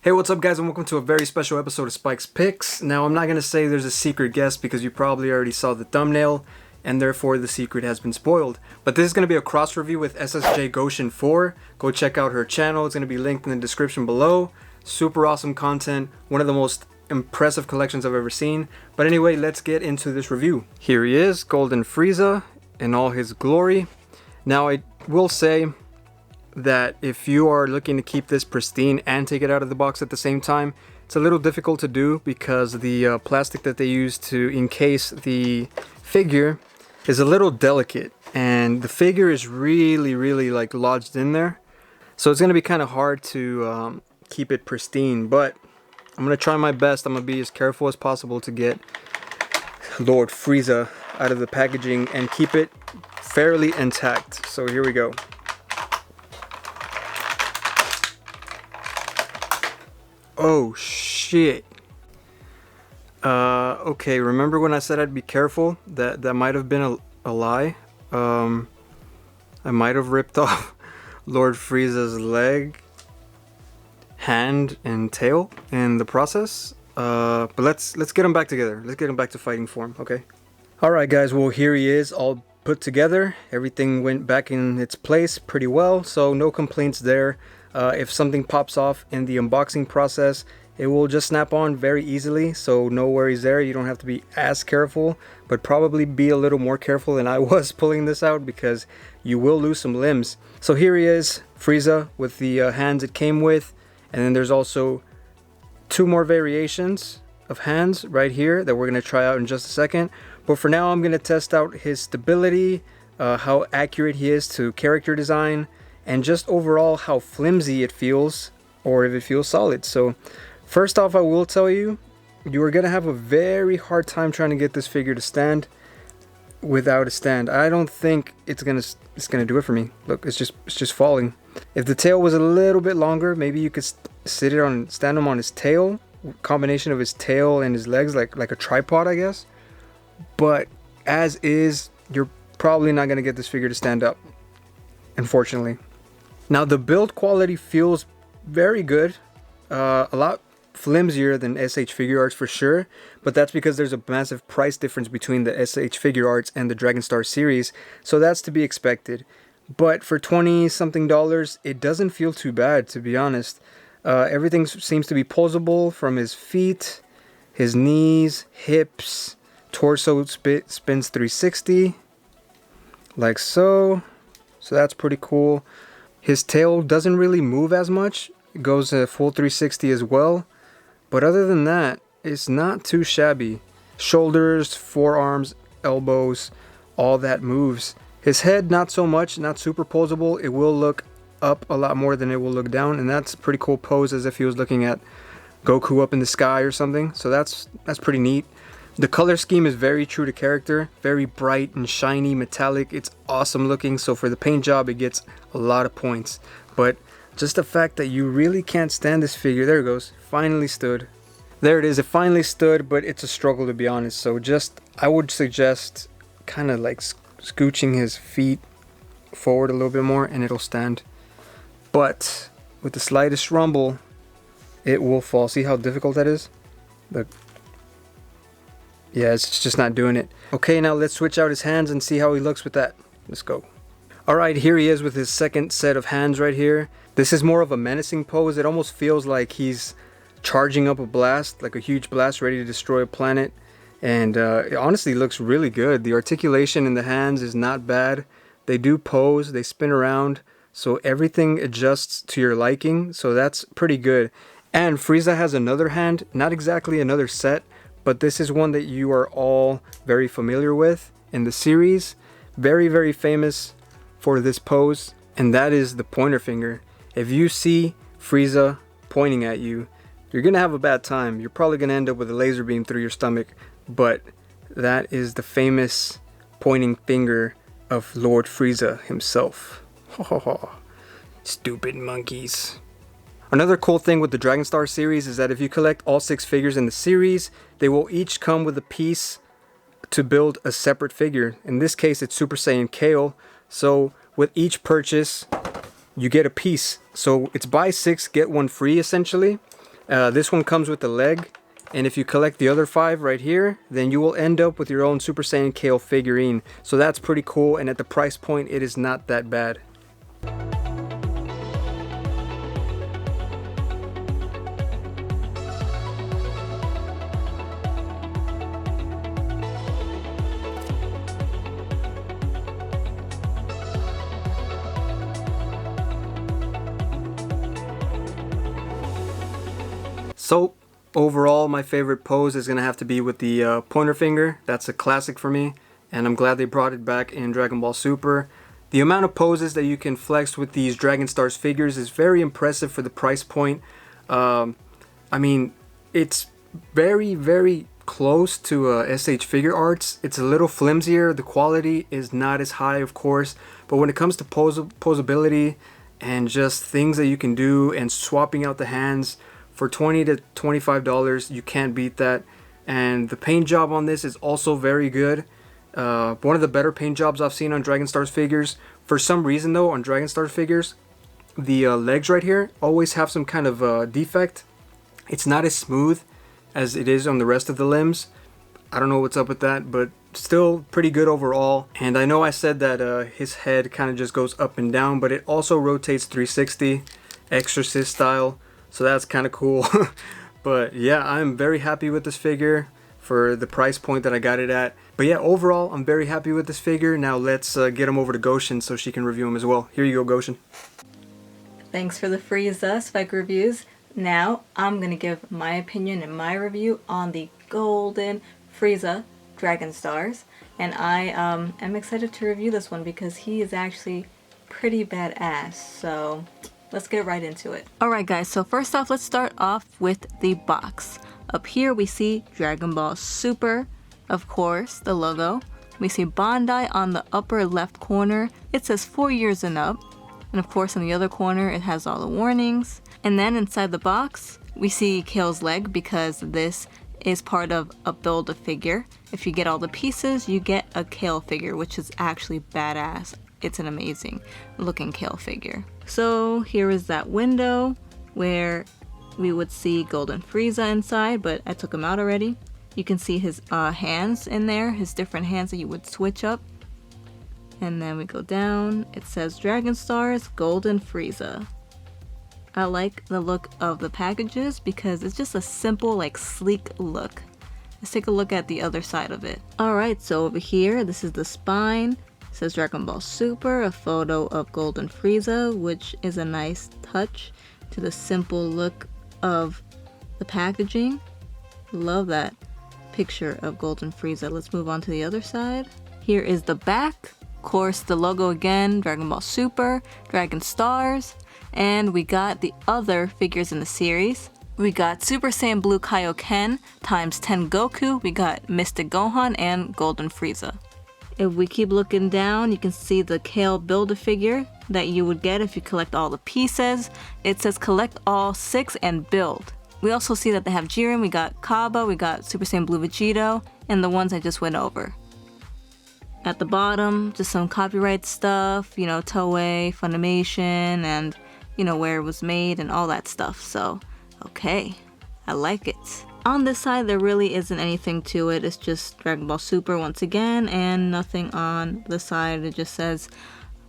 Hey, what's up guys, and welcome to a very special episode of Spike's Picks. Now, I'm not going to say there's a secret guest because you probably already saw the thumbnail, and therefore the secret has been spoiled. But this is going to be a cross review with SsJGOSHIN4. Go check out her channel, it's going to be linked in the description below. Super awesome content, one of the most impressive collections I've ever seen. But anyway, let's get into this review. Here he is, Golden Frieza in all his glory. Now, I will say that if you are looking to keep this pristine and take it out of the box at the same time, it's a little difficult to do because the plastic that they use to encase the figure is a little delicate, and the figure is really like lodged in there, so it's going to be kind of hard to keep it pristine. But I'm going to try my best. I'm going to be as careful as possible to get Lord Frieza out of the packaging and keep it fairly intact. So here we go. Oh shit. Okay, remember when I said I'd be careful? That might have been a lie. I might have ripped off Lord Frieza's leg, hand, and tail in the process. But let's get him back together. Let's get him back to fighting form, okay? Alright guys, well here he is, all put together. Everything went back in its place pretty well, so no complaints there. If something pops off in the unboxing process, it will just snap on very easily, so no worries there. You don't have to be as careful, but probably be a little more careful than I was pulling this out, because you will lose some limbs. So here he is, Frieza, with the hands it came with, and then there's also two more variations of hands right here that we're going to try out in just a second. But for now, I'm going to test out his stability, how accurate he is to character design, and just overall how flimsy it feels, or if it feels solid. So first off, I will tell you, you are going to have a very hard time trying to get this figure to stand without a stand. I don't think it's gonna do it for me. Look, it's just falling. If the tail was a little bit longer, maybe you could stand him on his tail, combination of his tail and his legs, like a tripod, I guess. But as is, you're probably not going to get this figure to stand up, unfortunately. Now, the build quality feels very good, a lot flimsier than SH Figure Arts for sure, but that's because there's a massive price difference between the SH Figure Arts and the Dragon Star series, so that's to be expected. But for $20-something, it doesn't feel too bad, to be honest. Everything seems to be posable, from his feet, his knees, hips, torso spins 360, like so. So that's pretty cool. His tail doesn't really move as much. It goes a full 360 as well. But other than that, it's not too shabby. Shoulders, forearms, elbows, all that moves. His head, not so much, not super posable. It will look up a lot more than it will look down, and that's a pretty cool pose, as if he was looking at Goku up in the sky or something. So that's pretty neat. The color scheme is very true to character, very bright and shiny, metallic. It's awesome looking, so for the paint job it gets a lot of points. But just the fact that you really can't stand this figure, there it goes, finally stood. There it is, it finally stood, but it's a struggle, to be honest. So I would suggest kind of like scooching his feet forward a little bit more and it'll stand. But with the slightest rumble, it will fall. See how difficult that is? Look. Yeah, it's just not doing it. Okay, now let's switch out his hands and see how he looks with that. Let's go. Alright, here he is with his second set of hands right here. This is more of a menacing pose. It almost feels like he's charging up a blast, like a huge blast ready to destroy a planet. And it honestly looks really good. The articulation in the hands is not bad. They do pose, they spin around, so everything adjusts to your liking. So that's pretty good. And Frieza has another hand, not exactly another set, but this is one that you are all very familiar with in the series. Very famous for this pose, and that is the pointer finger. If you see Frieza pointing at you, you're gonna have a bad time. You're probably gonna end up with a laser beam through your stomach, but that is the famous pointing finger of Lord Frieza himself. Stupid monkeys. Another cool thing with the Dragon Star series is that if you collect all 6 figures in the series, they will each come with a piece to build a separate figure. In this case, it's Super Saiyan Kale. So with each purchase, you get a piece. So it's buy 6, get 1 free, essentially. This one comes with the leg, and if you collect the other 5 right here, then you will end up with your own Super Saiyan Kale figurine. So that's pretty cool, and at the price point, it is not that bad. So overall, my favorite pose is going to have to be with the pointer finger. That's a classic for me, and I'm glad they brought it back in Dragon Ball Super. The amount of poses that you can flex with these Dragon Stars figures is very impressive for the price point. I mean, it's very, very close to SH Figure Arts. It's a little flimsier. The quality is not as high, of course, but when it comes to posability and just things that you can do and swapping out the hands, for $20 to $25, you can't beat that. And the paint job on this is also very good. One of the better paint jobs I've seen on Dragon Stars figures. For some reason though, on Dragon Stars figures, the legs right here always have some kind of defect. It's not as smooth as it is on the rest of the limbs. I don't know what's up with that, but still pretty good overall. And I know I said that his head kind of just goes up and down, but it also rotates 360, Exorcist style. So that's kind of cool. But yeah, I'm very happy with this figure for the price point that I got it at. But yeah, overall, I'm very happy with this figure. Now let's get him over to Goshin so she can review him as well. Here you go, Goshin. Thanks for the Frieza spec reviews. Now I'm going to give my opinion and my review on the Golden Frieza Dragon Stars. And I am excited to review this one because he is actually pretty badass. So let's get right into it. Alright guys, so first off, let's start off with the box. Up here we see Dragon Ball Super, of course, the logo. We see Bandai on the upper left corner. It says 4 years and up. And of course in the other corner it has all the warnings. And then inside the box, we see Kale's leg because this is part of a Build-A-Figure. If you get all the pieces, you get a Kale figure, which is actually badass. It's an amazing looking Kale figure. So here is that window where we would see Golden Frieza inside, but I took him out already. You can see his hands in there, his different hands that you would switch up. And then we go down, it says Dragon Stars Golden Frieza. I like the look of the packages because it's just a simple, like, sleek look. Let's take a look at the other side of it. Alright, so over here, this is the spine. It says Dragon Ball Super, a photo of Golden Frieza, which is a nice touch to the simple look of the packaging. Love that picture of Golden Frieza. Let's move on to the other side. Here is the back. Of course, the logo again, Dragon Ball Super, Dragon Stars, and we got the other figures in the series. We got Super Saiyan Blue Kaioken times 10 Goku, we got Mystic Gohan, and Golden Frieza. If we keep looking down, you can see the Kale Build-A-Figure that you would get if you collect all the pieces. It says collect all 6 and build. We also see that they have Jiren, we got Kaba, we got Super Saiyan Blue Vegito, and the ones I just went over. At the bottom, just some copyright stuff, you know, Toei, Funimation, and, you know, where it was made and all that stuff. So, okay, I like it. On this side, there really isn't anything to it. It's just Dragon Ball Super once again, and nothing on the side. It just says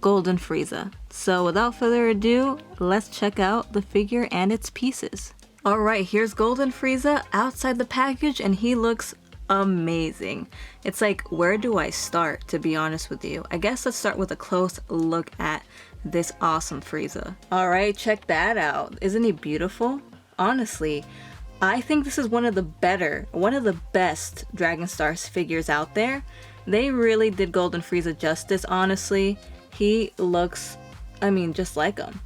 Golden Frieza. So without further ado, let's check out the figure and its pieces. Alright, here's Golden Frieza outside the package, and he looks amazing. It's like, where do I start, to be honest with you? I guess let's start with a close look at this awesome Frieza. Alright, check that out. Isn't he beautiful? Honestly, I think this is one of the best Dragon Stars figures out there. They really did Golden Frieza justice, honestly. He looks, I mean, just like him.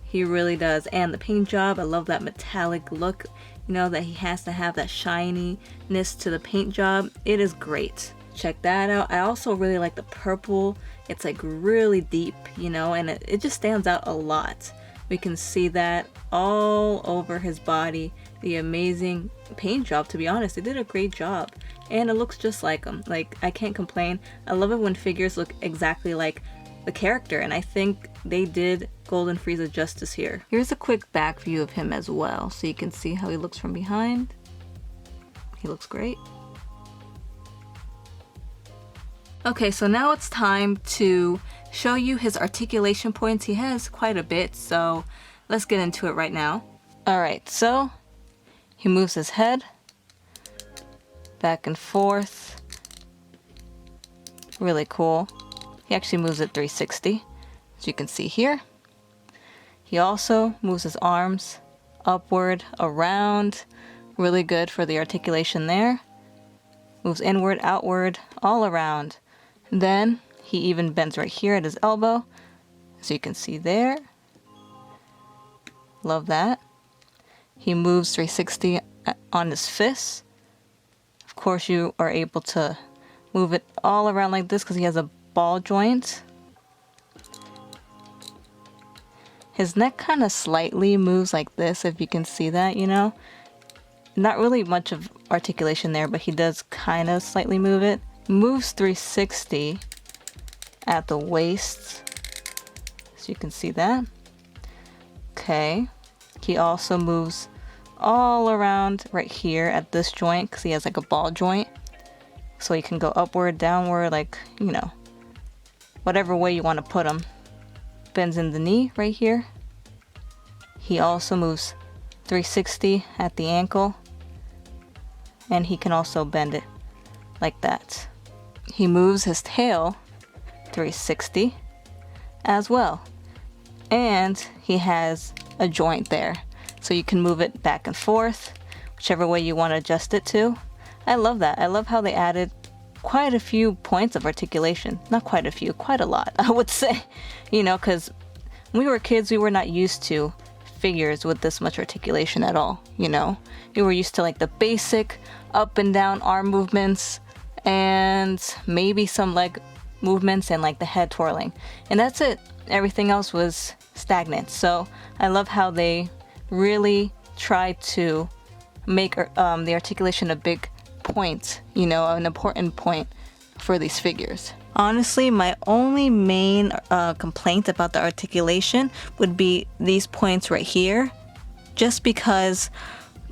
He really does. And the paint job, I love that metallic look, you know, that he has to have that shininess to the paint job. It is great. Check that out. I also really like the purple. It's like really deep, you know, and it just stands out a lot. We can see that all over his body. The amazing paint job, to be honest. They did a great job. And it looks just like him. Like, I can't complain. I love it when figures look exactly like the character, and I think they did Golden Frieza justice here. Here's a quick back view of him as well, so you can see how he looks from behind. He looks great. Okay, so now it's time to show you his articulation points. He has quite a bit, so let's get into it right now. Alright, so he moves his head back and forth. Really cool. He actually moves it 360, as you can see here. He also moves his arms upward, around. Really good for the articulation there. Moves inward, outward, all around. Then he even bends right here at his elbow, as you can see there. Love that. He moves 360 on his fists. Of course, you are able to move it all around like this because he has a ball joint. His neck kind of slightly moves like this, if you can see that, you know. Not really much of articulation there, but he does kind of slightly move it. Moves 360 at the waist, so you can see that. Okay. He also moves all around right here at this joint because he has like a ball joint. So he can go upward, downward, like, you know, whatever way you want to put him. Bends in the knee right here. He also moves 360 at the ankle. And he can also bend it like that. He moves his tail 360 as well. And he has a joint there. So you can move it back and forth, whichever way you want to adjust it to. I love that. I love how they added quite a few points of articulation. Not quite a few, quite a lot, I would say. You know, because when we were kids, we were not used to figures with this much articulation at all, you know? We were used to like the basic up and down arm movements and maybe some leg movements and like the head twirling. And that's it. Everything else was stagnant. So I love how they really tried to make the articulation a big point, you know, an important point for these figures. Honestly, my only main complaint about the articulation would be these points right here, just because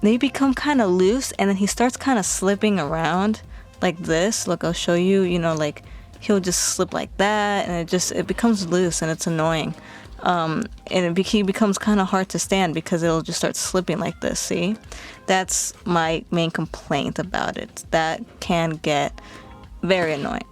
they become kind of loose and then he starts kind of slipping around like this. Look, I'll show you, you know, like he'll just slip like that and it becomes loose and it's annoying. And he becomes kind of hard to stand because it'll just start slipping like this, see? That's my main complaint about it. That can get very annoying.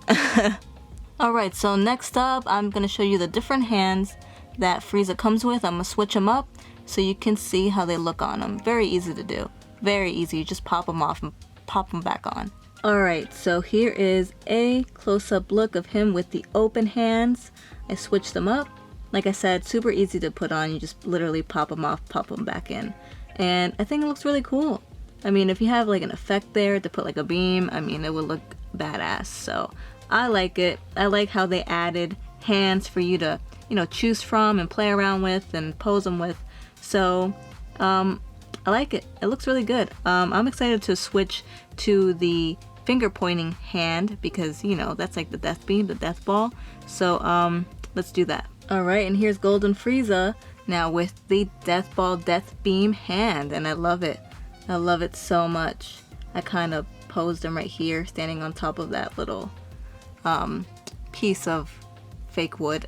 Alright, so next up, I'm going to show you the different hands that Frieza comes with. I'm going to switch them up so you can see how they look on him. Very easy to do. Very easy. You just pop them off and pop them back on. Alright, so here is a close-up look of him with the open hands. I switched them up. Like I said, super easy to put on. You just literally pop them off, pop them back in. And I think it looks really cool. I mean, if you have like an effect there to put like a beam, I mean, it would look badass. So I like it. I like how they added hands for you to, you know, choose from and play around with and pose them with. So I like it. It looks really good. I'm excited to switch to the finger pointing hand because, you know, that's like the death beam, the death ball. So let's do that. Alright, and here's Golden Frieza now with the death ball, death beam hand, and I love it. I love it so much. I kind of posed him right here, standing on top of that little piece of fake wood.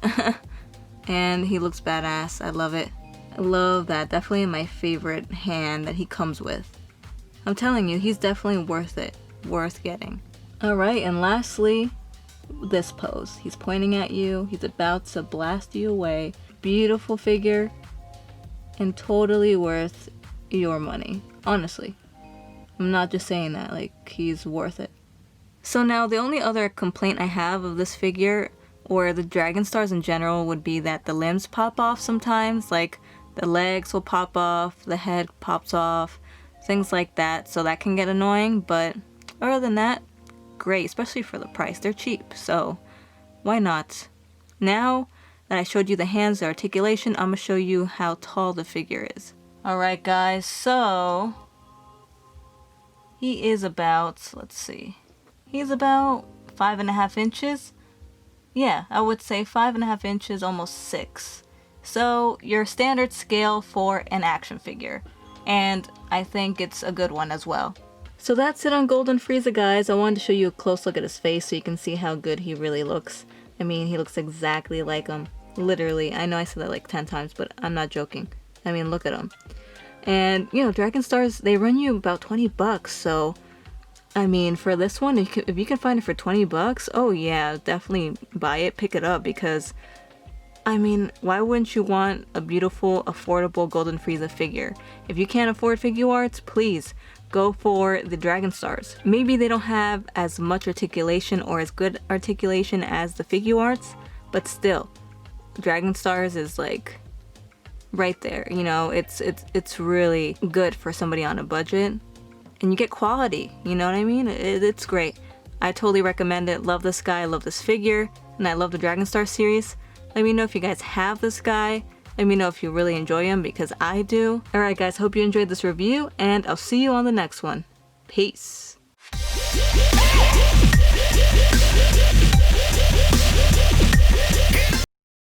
And he looks badass. I love it. I love that. Definitely my favorite hand that he comes with. I'm telling you, he's definitely worth it. Worth getting. Alright, and lastly, this pose. He's pointing at you. He's about to blast you away. Beautiful figure and totally worth your money. Honestly. I'm not just saying that. Like, he's worth it. So now the only other complaint I have of this figure or the Dragon Stars in general would be that the limbs pop off sometimes. Like, the legs will pop off, the head pops off, things like that. So that can get annoying, but other than that, great, especially for the price. They're cheap, so why not? Now that I showed you the hands, the articulation, I'm gonna show you how tall the figure is. Alright guys, so he is about, let's see, he's about 5.5 inches. Yeah, I would say 5.5 inches, almost 6. So your standard scale for an action figure. And I think it's a good one as well. So that's it on Golden Frieza, guys. I wanted to show you a close look at his face so you can see how good he really looks. I mean, he looks exactly like him. Literally. I know I said that like 10 times, but I'm not joking. I mean, look at him. And, you know, Dragon Stars, they run you about 20 bucks, so... I mean, for this one, if you can find it for 20 bucks, oh yeah, definitely buy it, pick it up, because... I mean, why wouldn't you want a beautiful, affordable Golden Frieza figure? If you can't afford Figuarts, please go for the Dragon Stars. Maybe they don't have as much articulation or as good articulation as the Figuarts, but still, Dragon Stars is like right there. You know, it's really good for somebody on a budget, and you get quality. You know what I mean? It's great. I totally recommend it. Love this guy, love this figure, and I love the Dragon Star series. Let me know if you guys have this guy. Let me know if you really enjoy him, because I do. Alright guys, hope you enjoyed this review, and I'll see you on the next one. Peace.